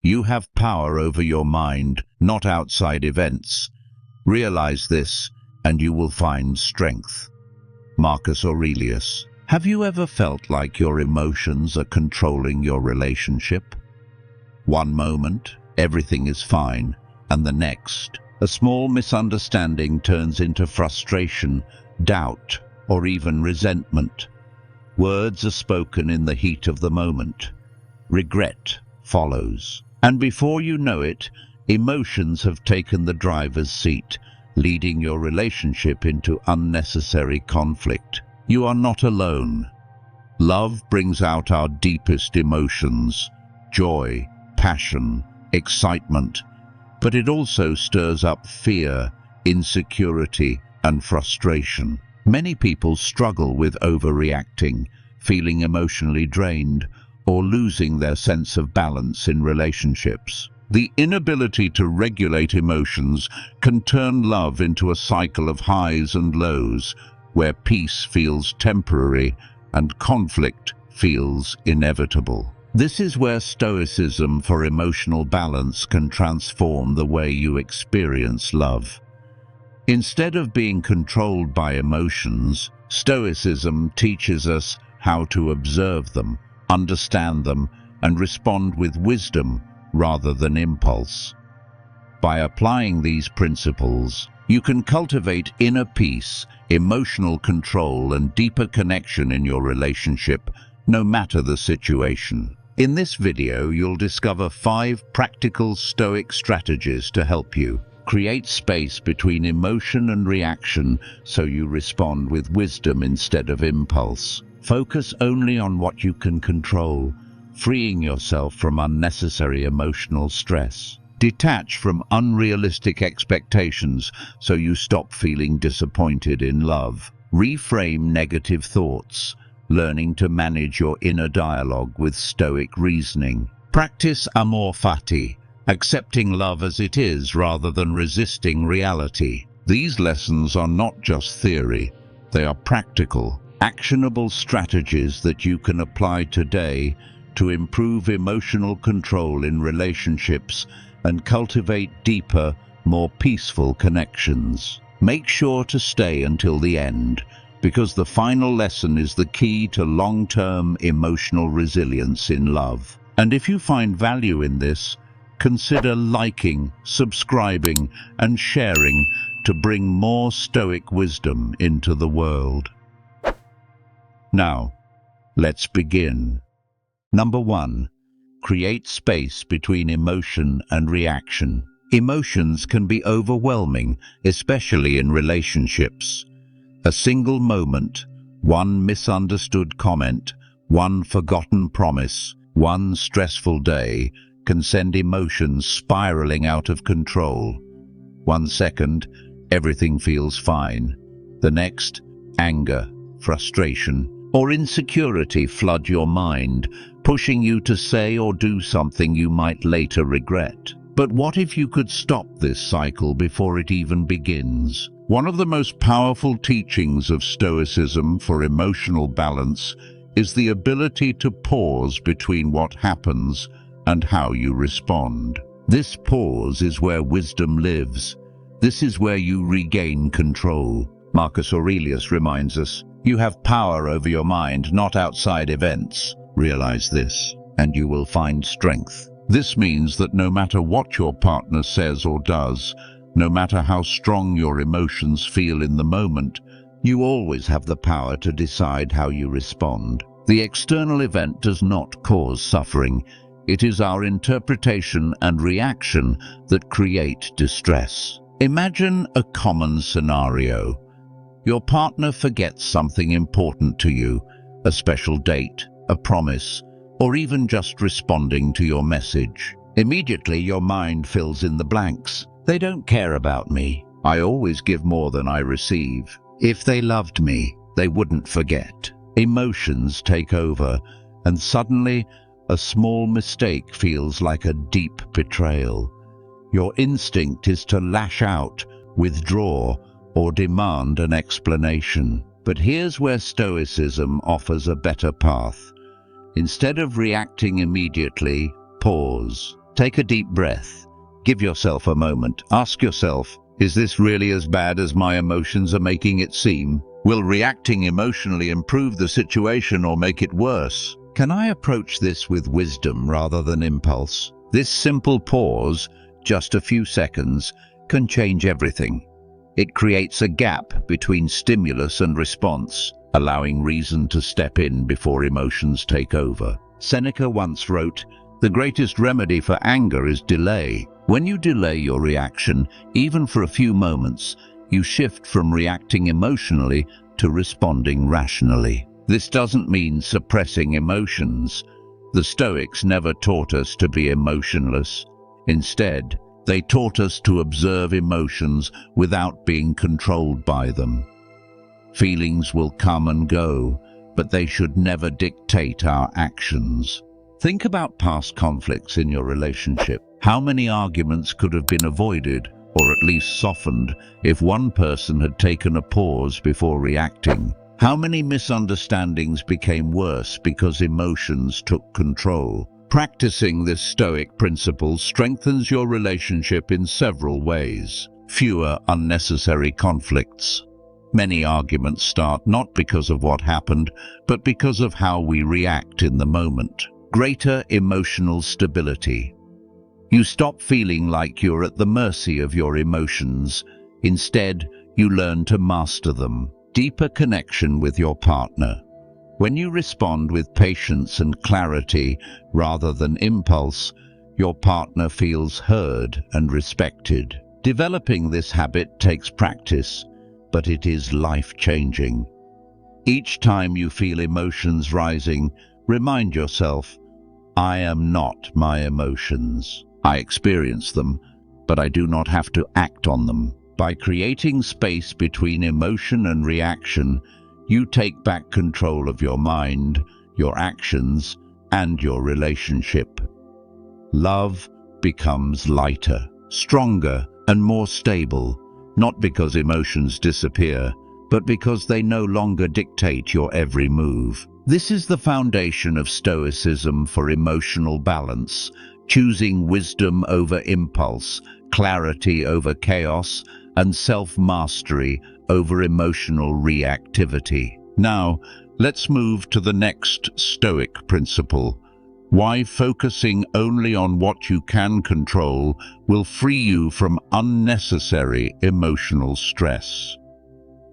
You have power over your mind, not outside events. Realize this, and you will find strength. Marcus Aurelius. Have you ever felt like your emotions are controlling your relationship? One moment, everything is fine, and the next, a small misunderstanding turns into frustration, doubt, or even resentment. Words are spoken in the heat of the moment. Regret follows. And before you know it, emotions have taken the driver's seat, leading your relationship into unnecessary conflict. You are not alone. Love brings out our deepest emotions, joy, passion, excitement, but it also stirs up fear, insecurity, and frustration. Many people struggle with overreacting, feeling emotionally drained, or losing their sense of balance in relationships. The inability to regulate emotions can turn love into a cycle of highs and lows, where peace feels temporary and conflict feels inevitable. This is where Stoicism for emotional balance can transform the way you experience love. Instead of being controlled by emotions, Stoicism teaches us how to observe them, understand them, and respond with wisdom rather than impulse. By applying these principles, you can cultivate inner peace, emotional control, and deeper connection in your relationship, no matter the situation. In this video, you'll discover 5 practical Stoic strategies to help you create space between emotion and reaction so you respond with wisdom instead of impulse. Focus only on what you can control, freeing yourself from unnecessary emotional stress. Detach from unrealistic expectations so you stop feeling disappointed in love. Reframe negative thoughts, learning to manage your inner dialogue with Stoic reasoning. Practice Amor Fati, accepting love as it is rather than resisting reality. These lessons are not just theory, they are practical, actionable strategies that you can apply today to improve emotional control in relationships and cultivate deeper, more peaceful connections. Make sure to stay until the end, because the final lesson is the key to long-term emotional resilience in love. And if you find value in this, consider liking, subscribing, and sharing to bring more Stoic wisdom into the world. Now, let's begin. Number 1. Create space between emotion and reaction. Emotions can be overwhelming, especially in relationships. A single moment, one misunderstood comment, one forgotten promise, one stressful day can send emotions spiraling out of control. 1 second, everything feels fine. The next, anger, frustration, or insecurity flood your mind, pushing you to say or do something you might later regret. But what if you could stop this cycle before it even begins? One of the most powerful teachings of Stoicism for emotional balance is the ability to pause between what happens and how you respond. This pause is where wisdom lives. This is where you regain control. Marcus Aurelius reminds us, you have power over your mind, not outside events. Realize this, and you will find strength. This means that no matter what your partner says or does, no matter how strong your emotions feel in the moment, you always have the power to decide how you respond. The external event does not cause suffering. It is our interpretation and reaction that create distress. Imagine a common scenario. Your partner forgets something important to you, a special date, a promise, or even just responding to your message. Immediately your mind fills in the blanks. They don't care about me. I always give more than I receive. If they loved me, they wouldn't forget. Emotions take over, and suddenly a small mistake feels like a deep betrayal. Your instinct is to lash out, withdraw, or demand an explanation. But here's where Stoicism offers a better path. Instead of reacting immediately, pause. Take a deep breath. Give yourself a moment. Ask yourself, is this really as bad as my emotions are making it seem? Will reacting emotionally improve the situation or make it worse? Can I approach this with wisdom rather than impulse? This simple pause, just a few seconds, can change everything. It creates a gap between stimulus and response, allowing reason to step in before emotions take over. Seneca once wrote, "The greatest remedy for anger is delay." When you delay your reaction, even for a few moments, you shift from reacting emotionally to responding rationally. This doesn't mean suppressing emotions. The Stoics never taught us to be emotionless. Instead, they taught us to observe emotions without being controlled by them. Feelings will come and go, but they should never dictate our actions. Think about past conflicts in your relationship. How many arguments could have been avoided, or at least softened, if one person had taken a pause before reacting? How many misunderstandings became worse because emotions took control? Practicing this Stoic principle strengthens your relationship in several ways. Fewer unnecessary conflicts. Many arguments start not because of what happened, but because of how we react in the moment. Greater emotional stability. You stop feeling like you're at the mercy of your emotions. Instead, you learn to master them. Deeper connection with your partner. When you respond with patience and clarity rather than impulse, your partner feels heard and respected. Developing this habit takes practice, but it is life-changing. Each time you feel emotions rising, remind yourself, I am not my emotions. I experience them, but I do not have to act on them. By creating space between emotion and reaction, you take back control of your mind, your actions, and your relationship. Love becomes lighter, stronger, and more stable, not because emotions disappear, but because they no longer dictate your every move. This is the foundation of Stoicism for emotional balance, choosing wisdom over impulse, clarity over chaos, and self-mastery over emotional reactivity. Now, let's move to the next Stoic principle. Why focusing only on what you can control will free you from unnecessary emotional stress.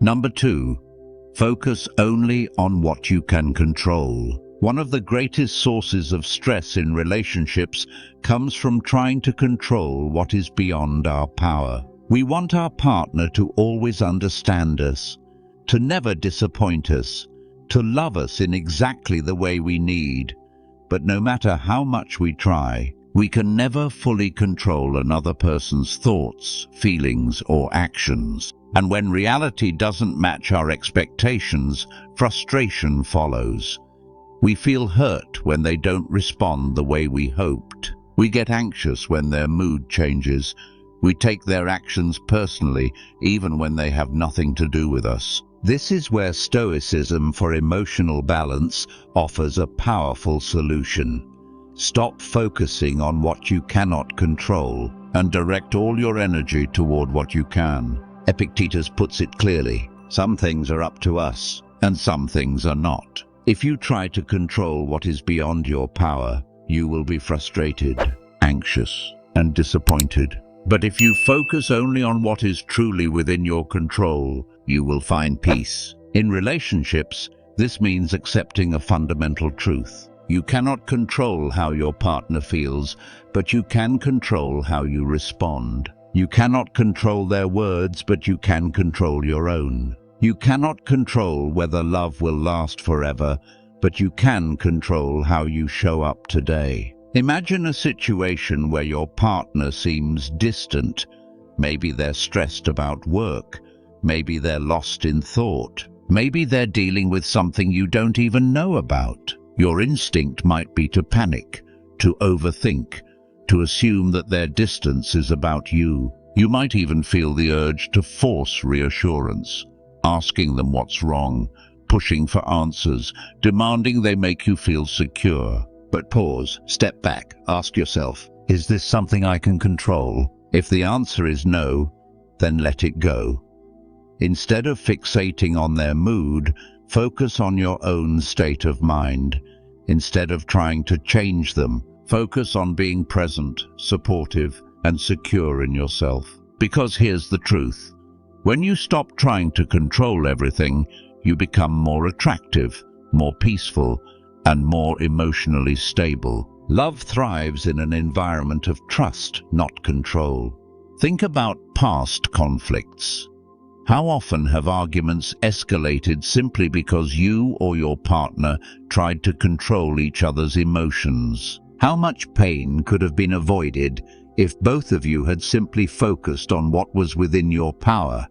Number 2. Focus only on what you can control. One of the greatest sources of stress in relationships comes from trying to control what is beyond our power. We want our partner to always understand us, to never disappoint us, to love us in exactly the way we need. But no matter how much we try, we can never fully control another person's thoughts, feelings, or actions. And when reality doesn't match our expectations, frustration follows. We feel hurt when they don't respond the way we hoped. We get anxious when their mood changes. We take their actions personally, even when they have nothing to do with us. This is where Stoicism for emotional balance offers a powerful solution. Stop focusing on what you cannot control and direct all your energy toward what you can. Epictetus puts it clearly, some things are up to us, and some things are not. If you try to control what is beyond your power, you will be frustrated, anxious, and disappointed. But if you focus only on what is truly within your control, you will find peace. In relationships, this means accepting a fundamental truth. You cannot control how your partner feels, but you can control how you respond. You cannot control their words, but you can control your own. You cannot control whether love will last forever, but you can control how you show up today. Imagine a situation where your partner seems distant. Maybe they're stressed about work. Maybe they're lost in thought. Maybe they're dealing with something you don't even know about. Your instinct might be to panic, to overthink, to assume that their distance is about you. You might even feel the urge to force reassurance, asking them what's wrong, pushing for answers, demanding they make you feel secure. But pause, step back, ask yourself, Is this something I can control? If the answer is no, then let it go. Instead of fixating on their mood, focus on your own state of mind. Instead of trying to change them, focus on being present, supportive, and secure in yourself. Because here's the truth. When you stop trying to control everything, you become more attractive, more peaceful, and more emotionally stable. Love thrives in an environment of trust, not control. Think about past conflicts. How often have arguments escalated simply because you or your partner tried to control each other's emotions? How much pain could have been avoided if both of you had simply focused on what was within your power?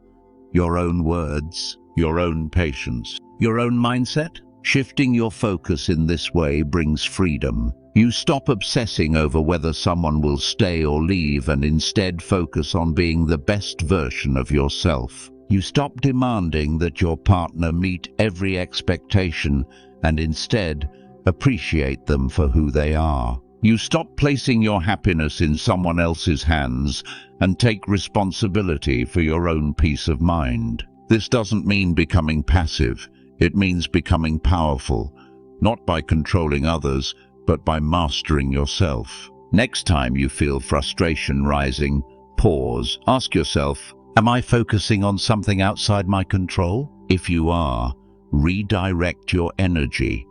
Your own words, your own patience, your own mindset? Shifting your focus in this way brings freedom. You stop obsessing over whether someone will stay or leave and instead focus on being the best version of yourself. You stop demanding that your partner meet every expectation and instead appreciate them for who they are. You stop placing your happiness in someone else's hands and take responsibility for your own peace of mind. This doesn't mean becoming passive. It means becoming powerful, not by controlling others, but by mastering yourself. Next time you feel frustration rising, pause. Ask yourself, am I focusing on something outside my control? If you are, redirect your energy.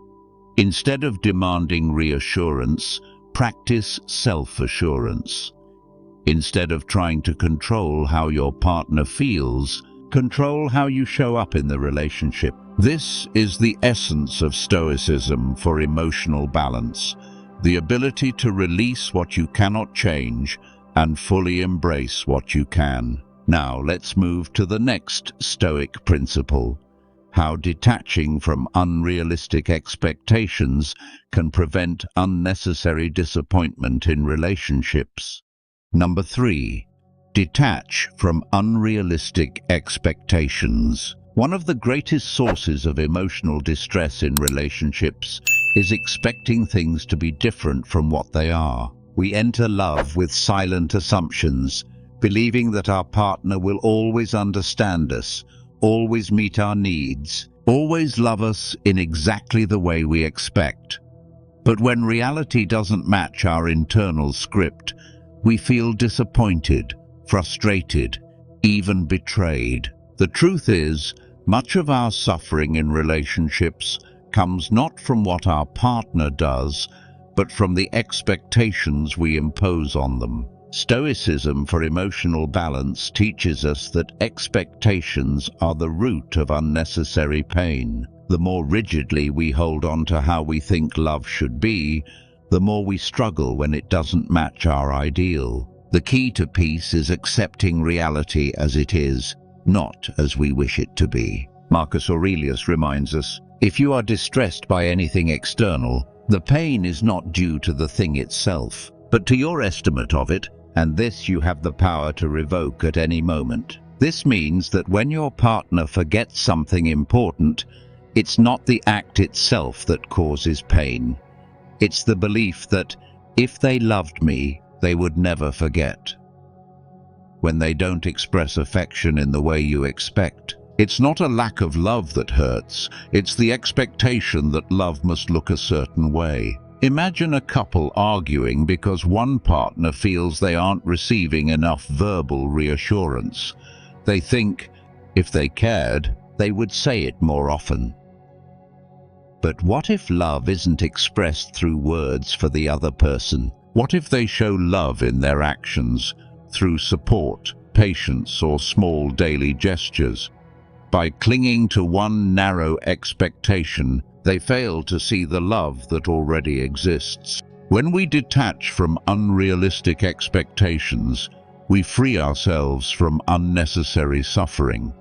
Instead of demanding reassurance, practice self-assurance. Instead of trying to control how your partner feels, control how you show up in the relationship. This is the essence of Stoicism for emotional balance, the ability to release what you cannot change and fully embrace what you can. Now let's move to the next Stoic principle, how detaching from unrealistic expectations can prevent unnecessary disappointment in relationships. Number 3. Detach from unrealistic expectations. One of the greatest sources of emotional distress in relationships is expecting things to be different from what they are. We enter love with silent assumptions, believing that our partner will always understand us, always meet our needs, always love us in exactly the way we expect. But when reality doesn't match our internal script, we feel disappointed, frustrated, even betrayed. The truth is, much of our suffering in relationships comes not from what our partner does, but from the expectations we impose on them. Stoicism for emotional balance teaches us that expectations are the root of unnecessary pain. The more rigidly we hold on to how we think love should be, the more we struggle when it doesn't match our ideal. The key to peace is accepting reality as it is, not as we wish it to be. Marcus Aurelius reminds us, if you are distressed by anything external, the pain is not due to the thing itself, but to your estimate of it, and this you have the power to revoke at any moment. This means that when your partner forgets something important, it's not the act itself that causes pain. It's the belief that, if they loved me, they would never forget. When they don't express affection in the way you expect, it's not a lack of love that hurts, it's the expectation that love must look a certain way. Imagine a couple arguing because one partner feels they aren't receiving enough verbal reassurance. They think, if they cared, they would say it more often. But what if love isn't expressed through words for the other person? What if they show love in their actions, through support, patience, or small daily gestures? By clinging to one narrow expectation, they fail to see the love that already exists. When we detach from unrealistic expectations, we free ourselves from unnecessary suffering.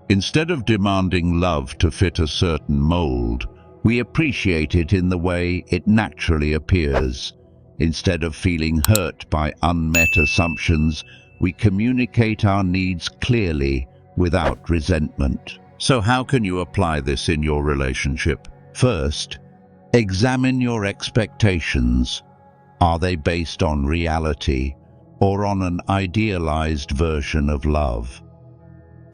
Instead of demanding love to fit a certain mold, we appreciate it in the way it naturally appears. Instead of feeling hurt by unmet assumptions, we communicate our needs clearly without resentment. So how can you apply this in your relationship? First, examine your expectations. Are they based on reality or on an idealized version of love?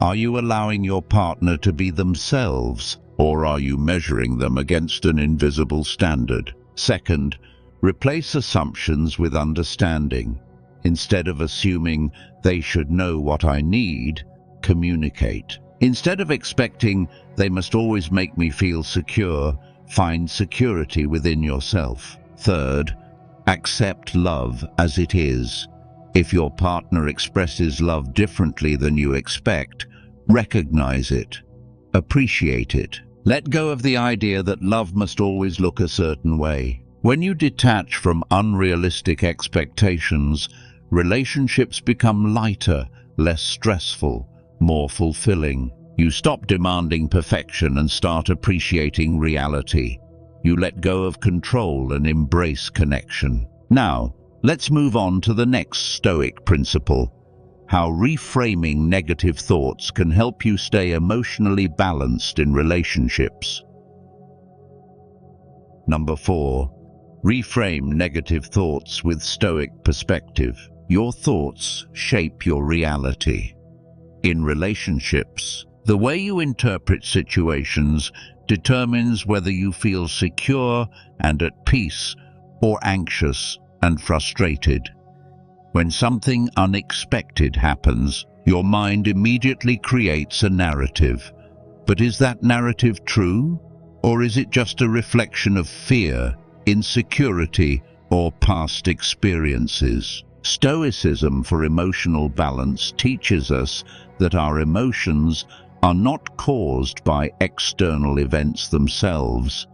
Are you allowing your partner to be themselves, or are you measuring them against an invisible standard? Second, replace assumptions with understanding. Instead of assuming they should know what I need, communicate. Instead of expecting they must always make me feel secure, find security within yourself. Third, accept love as it is. If your partner expresses love differently than you expect, recognize it. Appreciate it. Let go of the idea that love must always look a certain way. When you detach from unrealistic expectations, relationships become lighter, less stressful, more fulfilling. You stop demanding perfection and start appreciating reality. You let go of control and embrace connection. Now, let's move on to the next Stoic principle: how reframing negative thoughts can help you stay emotionally balanced in relationships. Number 4. Reframe negative thoughts with Stoic perspective. Your thoughts shape your reality. In relationships, the way you interpret situations determines whether you feel secure and at peace, or anxious and frustrated. When something unexpected happens, your mind immediately creates a narrative. But is that narrative true? Or is it just a reflection of fear, insecurity, or past experiences? Stoicism for emotional balance teaches us that our emotions are not caused by external events themselves,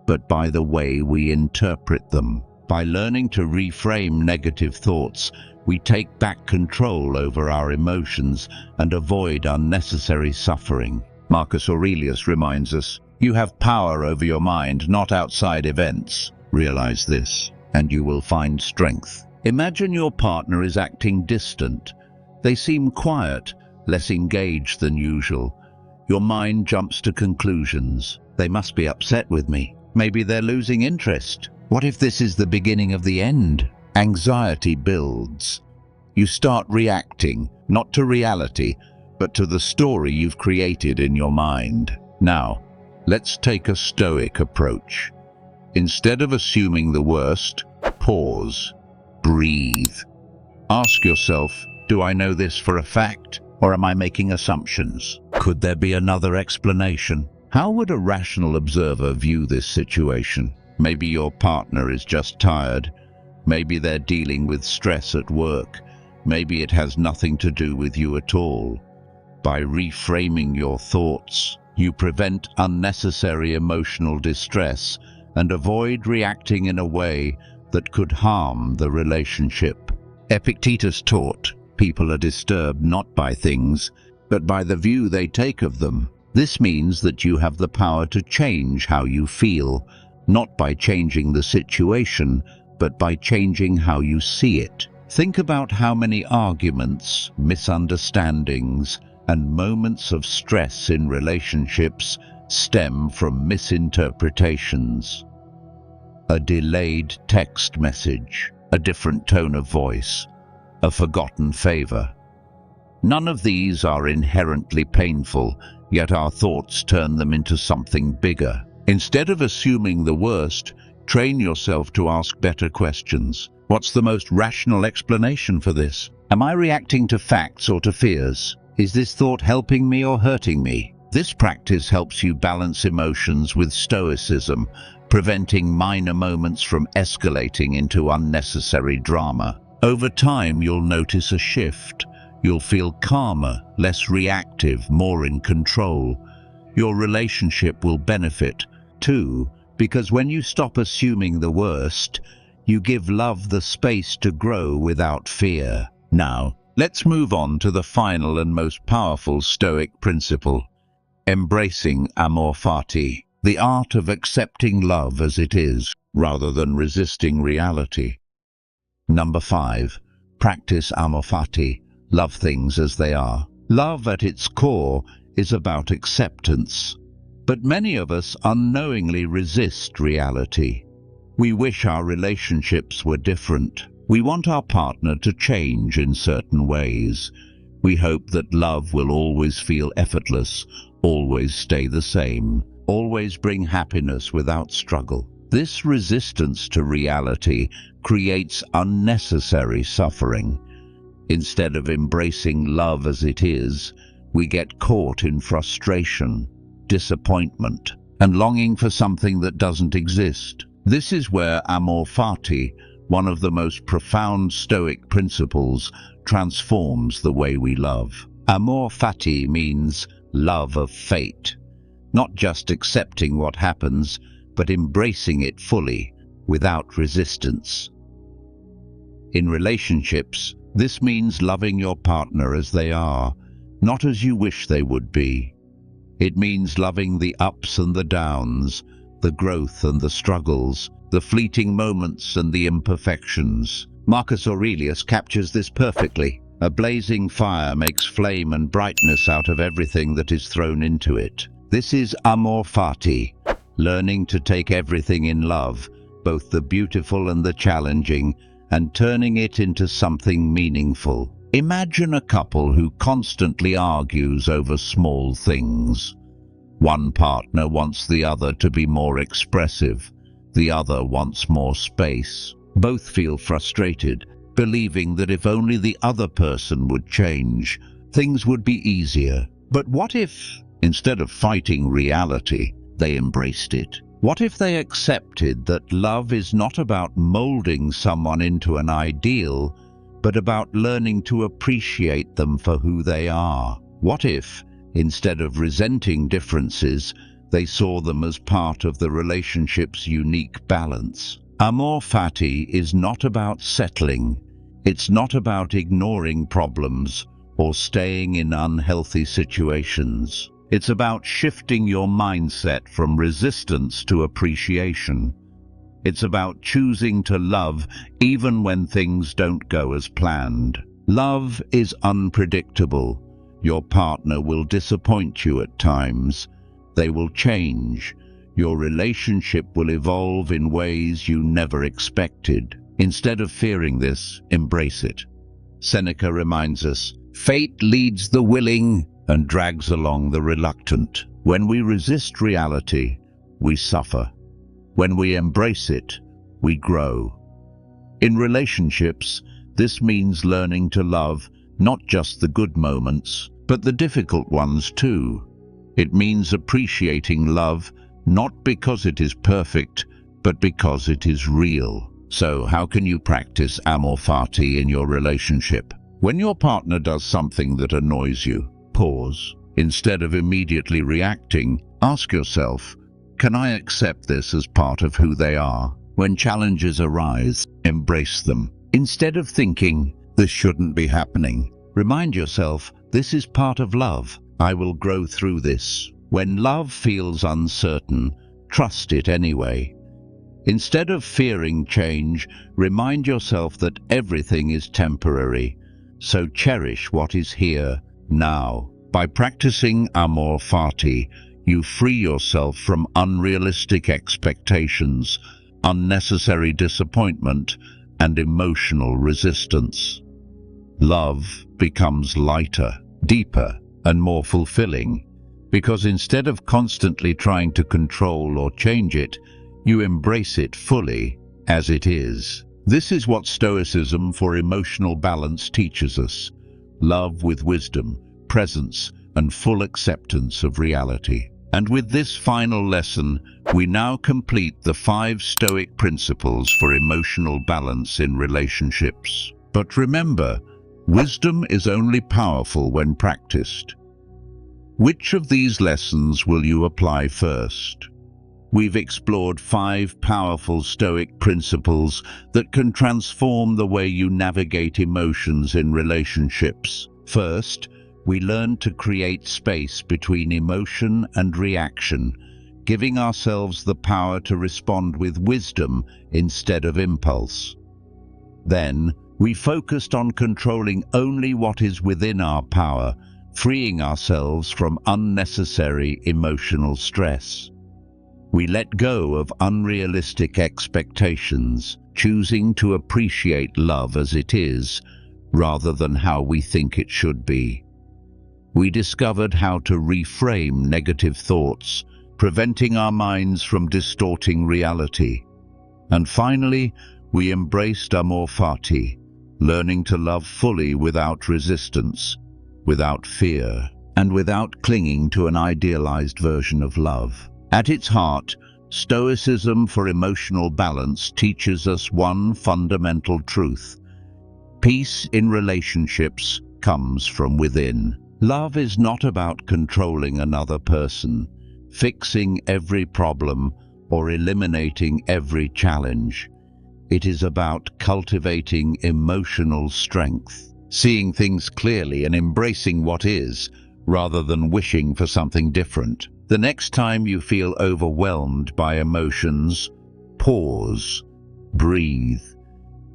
but by the way we interpret them. By learning to reframe negative thoughts, we take back control over our emotions and avoid unnecessary suffering. Marcus Aurelius reminds us, "You have power over your mind, not outside events. Realize this, and you will find strength." Imagine your partner is acting distant. They seem quiet, less engaged than usual. Your mind jumps to conclusions. They must be upset with me. Maybe they're losing interest. What if this is the beginning of the end? Anxiety builds. You start reacting, not to reality, but to the story you've created in your mind. Now, let's take a Stoic approach. Instead of assuming the worst, pause, breathe. Ask yourself, do I know this for a fact, or am I making assumptions? Could there be another explanation? How would a rational observer view this situation? Maybe your partner is just tired. Maybe they're dealing with stress at work. Maybe it has nothing to do with you at all. By reframing your thoughts, you prevent unnecessary emotional distress and avoid reacting in a way that could harm the relationship. Epictetus taught, people are disturbed not by things, but by the view they take of them. This means that you have the power to change how you feel, not by changing the situation, but by changing how you see it. Think about how many arguments, misunderstandings, and moments of stress in relationships stem from misinterpretations. A delayed text message, a different tone of voice, a forgotten favor. None of these are inherently painful, yet our thoughts turn them into something bigger. Instead of assuming the worst, train yourself to ask better questions. What's the most rational explanation for this? Am I reacting to facts or to fears? Is this thought helping me or hurting me? This practice helps you balance emotions with stoicism, preventing minor moments from escalating into unnecessary drama. Over time, you'll notice a shift. You'll feel calmer, less reactive, more in control. Your relationship will benefit, too, because when you stop assuming the worst, you give love the space to grow without fear. Now, let's move on to the final and most powerful Stoic principle: embracing Amor Fati, the art of accepting love as it is, rather than resisting reality. Number 5. Practice Amor Fati. Love things as they are. Love at its core is about acceptance, but many of us unknowingly resist reality. We wish our relationships were different. We want our partner to change in certain ways. We hope that love will always feel effortless, always stay the same, always bring happiness without struggle. This resistance to reality creates unnecessary suffering. Instead of embracing love as it is, we get caught in frustration, disappointment, and longing for something that doesn't exist. This is where Amor Fati, one of the most profound Stoic principles, transforms the way we love. Amor Fati means love of fate, not just accepting what happens, but embracing it fully, without resistance. In relationships, this means loving your partner as they are, not as you wish they would be. It means loving the ups and the downs, the growth and the struggles, the fleeting moments and the imperfections. Marcus Aurelius captures this perfectly. A blazing fire makes flame and brightness out of everything that is thrown into it. This is Amor Fati, learning to take everything in love, both the beautiful and the challenging, and turning it into something meaningful. Imagine a couple who constantly argues over small things. One partner wants the other to be more expressive. The other wants more space. Both feel frustrated, believing that if only the other person would change, things would be easier. But what if, instead of fighting reality, they embraced it? What if they accepted that love is not about molding someone into an ideal, but about learning to appreciate them for who they are? What if, instead of resenting differences, they saw them as part of the relationship's unique balance? Amor Fati is not about settling. It's not about ignoring problems or staying in unhealthy situations. It's about shifting your mindset from resistance to appreciation. It's about choosing to love even when things don't go as planned. Love is unpredictable. Your partner will disappoint you at times. They will change. Your relationship will evolve in ways you never expected. Instead of fearing this, embrace it. Seneca reminds us, "Fate leads the willing and drags along the reluctant." When we resist reality, we suffer. When we embrace it, we grow. In relationships, this means learning to love not just the good moments, but the difficult ones too. It means appreciating love not because it is perfect, but because it is real. So, how can you practice Amor Fati in your relationship? When your partner does something that annoys you, pause. Instead of immediately reacting, ask yourself, can I accept this as part of who they are? When challenges arise, embrace them. Instead of thinking, this shouldn't be happening, remind yourself, this is part of love. I will grow through this. When love feels uncertain, trust it anyway. Instead of fearing change, remind yourself that everything is temporary. So cherish what is here, now. By practicing Amor Fati, you free yourself from unrealistic expectations, unnecessary disappointment, and emotional resistance. Love becomes lighter, deeper, and more fulfilling, because instead of constantly trying to control or change it, you embrace it fully as it is. This is what Stoicism for emotional balance teaches us: love with wisdom, presence, and full acceptance of reality. And with this final lesson, we now complete the 5 Stoic principles for emotional balance in relationships. But remember, wisdom is only powerful when practiced. Which of these lessons will you apply first? We've explored 5 powerful Stoic principles that can transform the way you navigate emotions in relationships. First, we learn to create space between emotion and reaction, giving ourselves the power to respond with wisdom instead of impulse. Then, we focused on controlling only what is within our power, freeing ourselves from unnecessary emotional stress. We let go of unrealistic expectations, choosing to appreciate love as it is, rather than how we think it should be. We discovered how to reframe negative thoughts, preventing our minds from distorting reality. And finally, we embraced Amor Fati, learning to love fully without resistance, without fear, and without clinging to an idealized version of love. At its heart, Stoicism for emotional balance teaches us one fundamental truth. Peace in relationships comes from within. Love is not about controlling another person, fixing every problem, or eliminating every challenge. It is about cultivating emotional strength, seeing things clearly and embracing what is, rather than wishing for something different. The next time you feel overwhelmed by emotions, pause, breathe.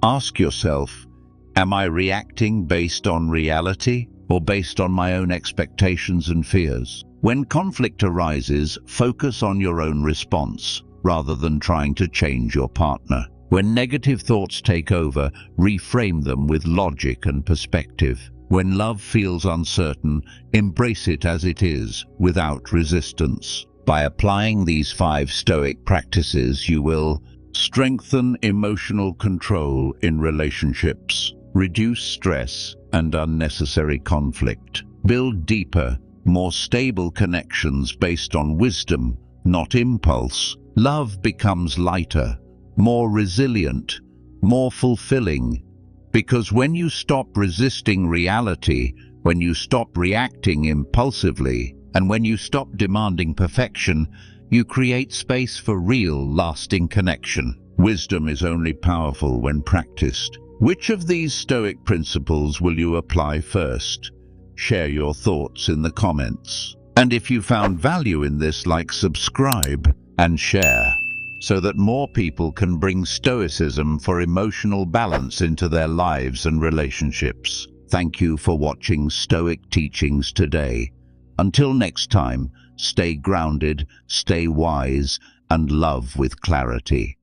Ask yourself, am I reacting based on reality or based on my own expectations and fears? When conflict arises, focus on your own response, rather than trying to change your partner. When negative thoughts take over, reframe them with logic and perspective. When love feels uncertain, embrace it as it is, without resistance. By applying these 5 Stoic practices, you will strengthen emotional control in relationships, reduce stress and unnecessary conflict, build deeper, more stable connections based on wisdom, not impulse. Love becomes lighter, more resilient, more fulfilling. Because when you stop resisting reality, when you stop reacting impulsively, and when you stop demanding perfection, you create space for real, lasting connection. Wisdom is only powerful when practiced. Which of these Stoic principles will you apply first? Share your thoughts in the comments. And if you found value in this, subscribe and share, so that more people can bring Stoicism for emotional balance into their lives and relationships. Thank you for watching Stoic Teachings today. Until next time, stay grounded, stay wise, and love with clarity.